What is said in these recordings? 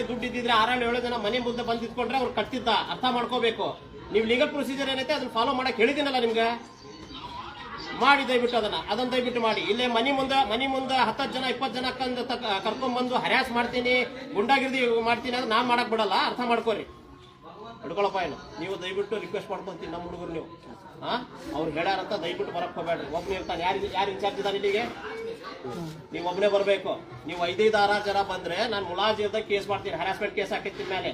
ದುಡ್ಡು ಇದ್ದಿದ್ರೆ 6-7 ಜನ ಮನೆ ಮುಂದೆ ಬಂದು ಇದ್ಕೊಂಡ್ರೆ ಅವ್ರು ಕಟ್ತಿದ್ದ. ಅರ್ಥ ಮಾಡ್ಕೋಬೇಕು. ನೀವು ಲೀಗಲ್ ಪ್ರೊಸೀಜರ್ ಏನೈತೆ ಅದನ್ನ ಫಾಲೋ ಮಾಡಕ್ ಹೇಳಿದ್ದೀನಲ್ಲ ನಿಮ್ಗೆ. ಮಾಡಿ ದಯವಿಟ್ಟು ಅದನ್ನ ದಯವಿಟ್ಟು ಮಾಡಿ. ಇಲ್ಲೇ ಮನಿ ಮುಂದೆ 10 ಜನ 20 ಜನ ಕರ್ಕೊಂಡ್ ಬಂದು ಹರ್ಯಾಸ್ ಮಾಡ್ತೀನಿ, ಗುಂಡಾಗಿರ್ದಿ ಮಾಡ್ತೀನಿ ಅಂದ್ರೆ ನಾನ್ ಮಾಡಕ್ ಬಿಡಲ್ಲ. ಅರ್ಥ ಮಾಡ್ಕೋರಿ. ಹಿಡ್ಕೊಳಪ್ಪ ಏನು ನೀವು ದಯವಿಟ್ಟು ರಿಕ್ವೆಸ್ಟ್ ಮಾಡ್ಕೊಂತೀನಿ ನಮ್ಮ ಹುಡುಗರು ನೀವು ಅವ್ರು ಹೇಳ್ಯಾರಂತ ದಯವಿಟ್ಟು ಬರಕ್ ಹೋಗ್ಬೇಡ್ರಿ. ಒಬ್ಬನೇ ಇರ್ತಾನೆ. ಯಾರು ಇನ್ಚಾರ್ಜ್ ಇದ್ದಾನೆ ಇಲ್ಲಿಗೆ? ನೀವು ಒಬ್ಬನೇ ಬರಬೇಕು. ನೀವು 5-6 ಜನ ಬಂದ್ರೆ ನಾನು ಮುಲಾಜಿರ್ದಾಗ ಕೇಸ್ ಮಾಡ್ತೀನಿ. ಹರಾಸ್ಮೆಂಟ್ ಕೇಸ್ ಹಾಕಿರ್ತೀನಿ ಮೇಲೆ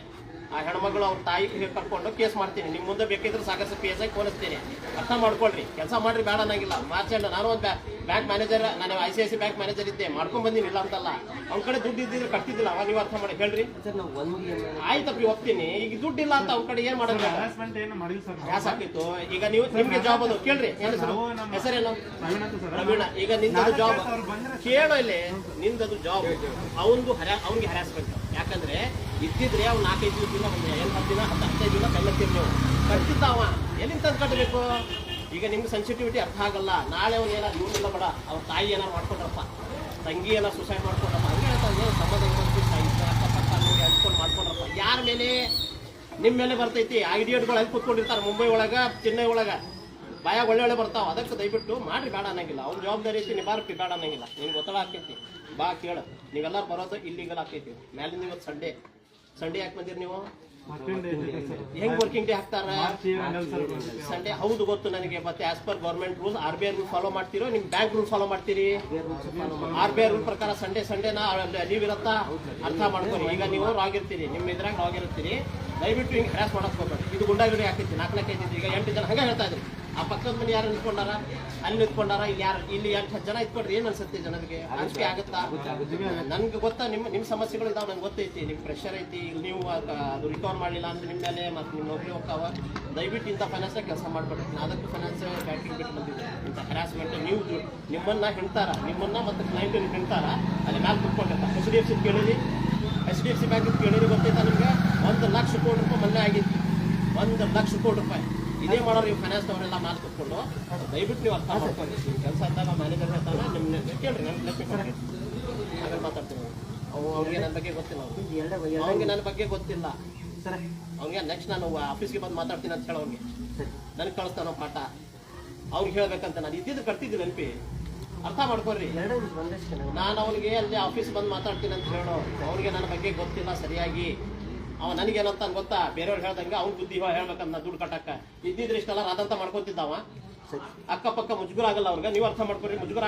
ಆ ಹೆಣ್ಮಗಳು ಅವ್ರ ತಾಯಿ ಕರ್ಕೊಂಡು ಕೇಸ್ ಮಾಡ್ತೀನಿ. ನಿಮ್ ಮುಂದೆ ಬೇಕಿದ್ರೆ ಸಾಕಷ್ಟು ಪಿ ಎಸ್ ಐ ಕೋಲಿಸ್ತೀನಿ. ಅರ್ಥ ಮಾಡ್ಕೊಳ್ರಿ. ಕೆಲಸ ಮಾಡ್ರಿ, ಬೇಡ ಅನ್ನಂಗಿಲ್ಲ. ಮಾರ್ಚಂಡ್ ನಾನು ಒಂದು ಬ್ಯಾಂಕ್ ಮ್ಯಾನೇಜರ್, ನಾನು ICICI ಬ್ಯಾಂಕ್ ಮ್ಯಾನೇಜರ್ ಇದ್ದೆ, ಮಾಡ್ಕೊಂಡ್ ಬಂದಿನಿ ಇಲ್ಲ ಅಂತಲ್ಲ. ಅವ್ನ ಕಡೆ ದುಡ್ಡು ಇದ್ದಿದ್ರೆ ಕಟ್ತಿದ್ದಿಲ್ಲ. ಅವಾಗ ನೀವು ಅರ್ಥ ಮಾಡಿ ಹೇಳ್ರಿ. ಆಯ್ತಪ್ಪ ಹೋಗ್ತೀನಿ. ಈಗ ದುಡ್ಡು ಇಲ್ಲ ಅಂತ ಅವ್ನ ಕಡೆ ಏನ್ ಮಾಡೋದು? ಗ್ಯಾಸ್ ಹಾಕಿತ್ತು. ಈಗ ನೀವು ನಿಮ್ಗೆ ಜಾಬ್ ಅದು ಕೇಳ್ರಿ. ಹೆಸರೇನು? ರವೀಣ. ಈಗ ನಿಂದದು ಜಾಬ್ ಕೇಳೋ ಇಲ್ಲಿ. ನಿಂದದು ಜಾಬ್ ಅವ್ನಿಗೆ ಹರಾಸ್ಮೆಂಟ್. ಯಾಕಂದ್ರೆ ಇದ್ದಿದ್ರೆ ಅವ್ನು 4-5 ದಿನ 10 ದಿನ 15 ದಿನ ಬೆಲ್ಲತ್ತೀರಿ ನೀವು. ಕಟ್ತಿದ್ದಾವ ಎಲ್ಲಿಂದ ತಂದು ಕಟ್ಟಬೇಕು? ಈಗ ನಿಮ್ಗೆ ಸೆನ್ಸಿಟಿವಿಟಿ ಅರ್ಥ ಆಗಲ್ಲ. ನಾಳೆ ಅವ್ನು ಏನಾದ್ರು ಇವ್ನಿಲ್ಲ ಬೇಡ, ಅವ್ರ ತಾಯಿ ಏನಾರು ಮಾಡ್ಕೊಂಡ್ರಪ್ಪ, ತಂಗಿ ಏನಾರು ಸುಸೈಡ್ ಮಾಡ್ಕೊಂಡ್ರಪ್ಪ, ಹಂಗೆ ಹೇಳ್ತಾರೆ ಸಂಬಂಧ ಅಕ್ಕಪಕ್ಕ ನೋಡಿ ಹಂಚ್ಕೊಂಡು ಮಾಡ್ಕೊಂಡ್ರಪ್ಪ. ಯಾರ ಮೇಲೆ? ನಿಮ್ಮ ಮೇಲೆ ಬರ್ತೈತಿ. ಐಡಿಯಟ್ಗಳು ಅಲ್ಲಿ ಕೂತ್ಕೊಂಡಿರ್ತಾರೆ ಮುಂಬೈ ಒಳಗ, ಚೆನ್ನೈ ಒಳಗ. ಬಾಯಾಗ ಒಳ್ಳೆ ಬರ್ತಾವ. ಅದಕ್ಕೆ ದಯವಿಟ್ಟು ಮಾಡ್ರಿ, ಬೇಡ ಅನ್ನಂಗಿಲ್ಲ. ಅವ್ನ ಜವಾಬ್ದಾರಿ ಐತಿ, ನಿಭಾರ್ಪಿ, ಬೇಡ ಅನ್ನಂಗಿಲ್ಲ. ನಿಮ್ಗೆ ಒತ್ತಡ ಆಕೈತಿ, ಬಾ ಕೇಳು. ನೀವೆಲ್ಲರೂ ಬರೋದು ಇಲ್ಲಿಗಲ್ ಆಕೈತಿ. ಮೇಲಿಂದ ಇವತ್ತು ಸಂಡೇ ಯಾಕೆ ಬಂದಿರಿ ನೀವು? ಹೆಂಗ್ ವರ್ಕಿಂಗ್ ಡೇ ಹಾಕ್ತಾರ? ಸಂಡೇ ಹೌದು ಗೊತ್ತು ನನಗೆ. ಮತ್ತೆ as per government rule RBI rule follow ಮಾಡ್ತಿರೋ ನಿಮ್ ಬ್ಯಾಂಕ್ ರೂಲ್ ಫಾಲೋ ಮಾಡ್ತೀರಿ? RBI ರೂಲ್ ಪ್ರಕಾರ ಸಂಡೇನಾ ಲೀವ್ ಇರತ್ತಾ? ಅರ್ಥ ಮಾಡ್ಕೊರಿ. ಈಗ ನೀವು ರಾಗ್ ಇರ್ತೀರಿ, ನಿಮ್ ಇದ್ರಾಗ ರಾಗ್ ಇರ್ತೀರಿ. ದಯವಿಟ್ಟು ಹಿಂಗೆ ಹ್ರಾಸ್ ಮಾಡಕ್ ಹೋಗ್ಬೇಡಿ. ಇದು ಗುಂಡಾಗಿರಿ ಹಾಕೈತಿ. 4 ಐತಿದ್ರಿ. ಈಗ 8 ಜನ ಹಂಗೆ ಹೇಳ್ತಾ ಇದ್ರಿ. ಆ ಪಕ್ಕದ ಮನೆ ಯಾರು ನಿಂತ್ಕೊಂಡಾರ? ಅಲ್ಲಿ ನಿಂತ್ಕೊಂಡಾರ. ಇಲ್ಲಿ 8 ಜನ ಇಟ್ಕೊಂಡ್ರಿ ಏನ್ ಅನ್ಸುತ್ತೆ ಜನರಿಗೆ? ಅಂಜಿಕೆ ಆಗುತ್ತಾ? ನನ್ಗೆ ಗೊತ್ತಾ ನಿಮ್ ಸಮಸ್ಯೆಗಳು ಇದಾವ, ನನ್ಗೆ ಗೊತ್ತೈತಿ. ನಿಮ್ ಪ್ರೆಷರ್ ಐತಿ. ನೀವು ಅದು ರಿಕವರ್ ಮಾಡಲಿಲ್ಲ ಅಂದ್ರೆ ನಿಮ್ಮ ಮೇಲೆ ಮತ್ತೆ ನಿಮ್ಮ ನೌಕರಿ ಹೋಗ್ತಾವ. ದಯವಿಟ್ಟು ಇಂಥ ಫೈನಾನ್ಸ್ ಕೆಲಸ ಮಾಡ್ಬೇಡ್ರಿ. ಅದಕ್ಕೂ ಫೈನಾನ್ಸ್ ಬ್ಯಾಂಕಿಂಗ್ ಬಿಟ್ಟು ಬಂದಿದೆ. ಇಂಥ ಹರಾಸ್ಮೆಂಟ್ ನೀವು ನಿಮ್ಮನ್ನ ಹಿಂಡ್ತಾರ, ನಿಮ್ಮನ್ನ ಮತ್ತೆ ಕ್ಲೈಂಟ್ ಹಿಂಡ್ತಾರ. ಅಲ್ಲಿ ಮ್ಯಾಲೆ ಕುತ್ಕೊಂಡಿರ್ತಾರೆ. HDFC ಕೇಳಿರಿ, HDFC ಬ್ಯಾಂಕ್ ಕೇಳಿರಿ. ಗೊತ್ತೈತಾ ನಿಮ್ಗೆ? 1 ಲಕ್ಷ ಕೋಟಿ ರೂಪಾಯಿ ಮೊನ್ನೆ ಆಗಿತ್ತು. 1 ಲಕ್ಷ ಕೋಟಿ ರೂಪಾಯಿ. ಇದೇ ಮಾಡೋರು ಈ ಫೈನಾನ್ಸ್ ಅವರೆಲ್ಲ ಮಾತು ಕೊಟ್ಕೊಂಡು. ದಯವಿಟ್ಟು ನೀವು ಅರ್ಥ ಮಾಡ್ಕೊಂಡು ಕೆಲಸ ಇದ್ದಾಗ ಮ್ಯಾನೇಜರ್ ಹೇಳ್ತಾರ ನಿಮ್ಮ ಕೇಳ್ರಿ. ಆಮೇಲೆ ಮಾತಾಡ್ತೀನಿ. ಅವ್ನಿಗೆ ನನ್ನ ಬಗ್ಗೆ ಗೊತ್ತಿಲ್ಲ. ಅವ್ನಿಗೆ ನನ್ನ ಬಗ್ಗೆ ಗೊತ್ತಿಲ್ಲ. ಅವ್ನಿಗೆ ನೆಕ್ಸ್ಟ್ ನಾನು ಆಫೀಸ್ಗೆ ಬಂದು ಮಾತಾಡ್ತೀನಿ ಅಂತ ಹೇಳೋ. ಅವ್ನಿಗೆ ನನಗೆ ಕಳಿಸ್ತಾನೋ ಪಾಠ. ಅವ್ರಿಗೆ ಹೇಳ್ಬೇಕಂತ ನಾನು ಇದ್ದಿದ್ದು ಕಟ್ತಿದ್ದೀನಿ ನೆನಪಿ. ಅರ್ಥ ಮಾಡ್ಕೊಡ್ರಿ. ನಾನು ಅವನಿಗೆ ಅಲ್ಲಿ ಆಫೀಸ್ ಬಂದು ಮಾತಾಡ್ತೀನಿ ಅಂತ ಹೇಳೋ. ಅವ್ನಿಗೆ ನನ್ನ ಬಗ್ಗೆ ಗೊತ್ತಿಲ್ಲ ಸರಿಯಾಗಿ. ಅವ ನನಗೇನಂತ ಗೊತ್ತಾ? ಬೇರೆಯವ್ರು ಹೇಳ್ದಂಗೆ ಅವ್ನ ಬುದ್ಧಿ ಹೇಳ್ಬೇಕಂತ ದುಡ್ಡು ಕಟ್ಟಕ್ಕ. ಇದ್ದಿದ್ರೆ ಇಷ್ಟೆಲ್ಲ ರಾದಂತ ಮಾಡ್ಕೊತಿದ್ದಾವ. ಅಕ್ಕಪಕ್ಕ ಮುಜುಗರ ಆಗಲ್ಲ ಅವ್ರಿಗೆ. ನೀವು ಅರ್ಥ ಮಾಡ್ಕೊರಿ. ಮುಜುಗರ